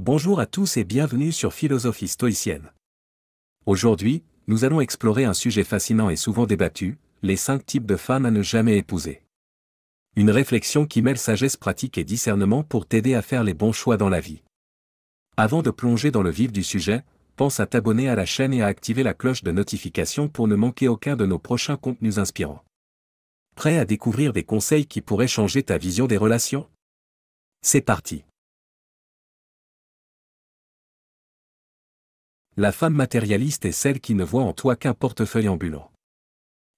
Bonjour à tous et bienvenue sur Philosophie stoïcienne. Aujourd'hui, nous allons explorer un sujet fascinant et souvent débattu, les 5 types de femmes à ne jamais épouser. Une réflexion qui mêle sagesse pratique et discernement pour t'aider à faire les bons choix dans la vie. Avant de plonger dans le vif du sujet, pense à t'abonner à la chaîne et à activer la cloche de notification pour ne manquer aucun de nos prochains contenus inspirants. Prêt à découvrir des conseils qui pourraient changer ta vision des relations? C'est parti! La femme matérialiste est celle qui ne voit en toi qu'un portefeuille ambulant.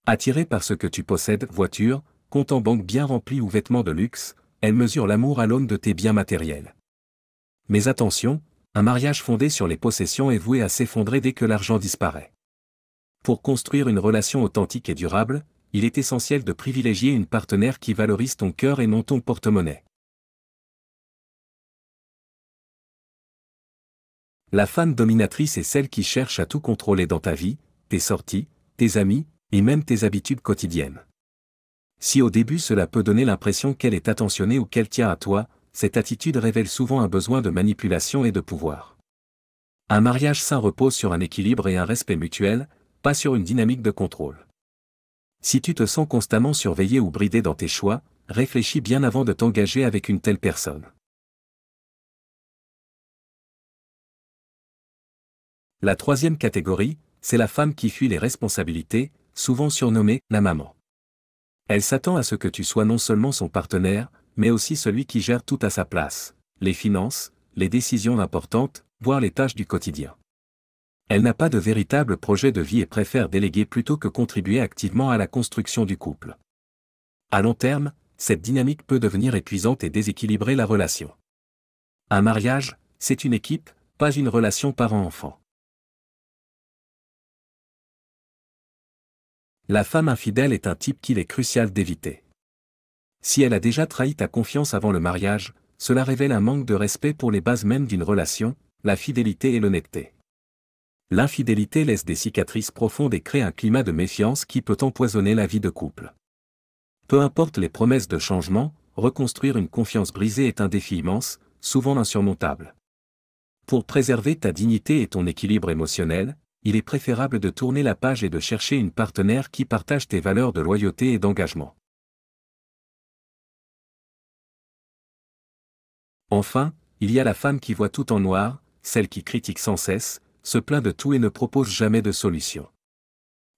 Attirée par ce que tu possèdes, voiture, compte en banque bien rempli ou vêtements de luxe, elle mesure l'amour à l'aune de tes biens matériels. Mais attention, un mariage fondé sur les possessions est voué à s'effondrer dès que l'argent disparaît. Pour construire une relation authentique et durable, il est essentiel de privilégier une partenaire qui valorise ton cœur et non ton porte-monnaie. La femme dominatrice est celle qui cherche à tout contrôler dans ta vie, tes sorties, tes amis, et même tes habitudes quotidiennes. Si au début cela peut donner l'impression qu'elle est attentionnée ou qu'elle tient à toi, cette attitude révèle souvent un besoin de manipulation et de pouvoir. Un mariage sain repose sur un équilibre et un respect mutuel, pas sur une dynamique de contrôle. Si tu te sens constamment surveillé ou bridé dans tes choix, réfléchis bien avant de t'engager avec une telle personne. La troisième catégorie, c'est la femme qui fuit les responsabilités, souvent surnommée la maman. Elle s'attend à ce que tu sois non seulement son partenaire, mais aussi celui qui gère tout à sa place, les finances, les décisions importantes, voire les tâches du quotidien. Elle n'a pas de véritable projet de vie et préfère déléguer plutôt que contribuer activement à la construction du couple. À long terme, cette dynamique peut devenir épuisante et déséquilibrer la relation. Un mariage, c'est une équipe, pas une relation parent-enfant. La femme infidèle est un type qu'il est crucial d'éviter. Si elle a déjà trahi ta confiance avant le mariage, cela révèle un manque de respect pour les bases mêmes d'une relation, la fidélité et l'honnêteté. L'infidélité laisse des cicatrices profondes et crée un climat de méfiance qui peut empoisonner la vie de couple. Peu importe les promesses de changement, reconstruire une confiance brisée est un défi immense, souvent insurmontable. Pour préserver ta dignité et ton équilibre émotionnel, il est préférable de tourner la page et de chercher une partenaire qui partage tes valeurs de loyauté et d'engagement. Enfin, il y a la femme qui voit tout en noir, celle qui critique sans cesse, se plaint de tout et ne propose jamais de solution.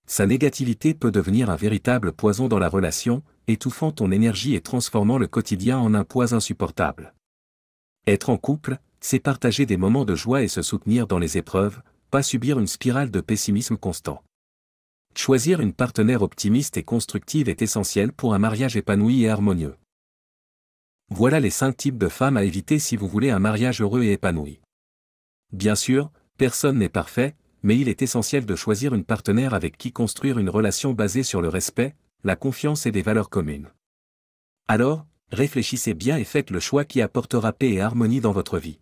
Sa négativité peut devenir un véritable poison dans la relation, étouffant ton énergie et transformant le quotidien en un poids insupportable. Être en couple, c'est partager des moments de joie et se soutenir dans les épreuves, pas subir une spirale de pessimisme constant. Choisir une partenaire optimiste et constructive est essentiel pour un mariage épanoui et harmonieux. Voilà les 5 types de femmes à éviter si vous voulez un mariage heureux et épanoui. Bien sûr, personne n'est parfait, mais il est essentiel de choisir une partenaire avec qui construire une relation basée sur le respect, la confiance et des valeurs communes. Alors, réfléchissez bien et faites le choix qui apportera paix et harmonie dans votre vie.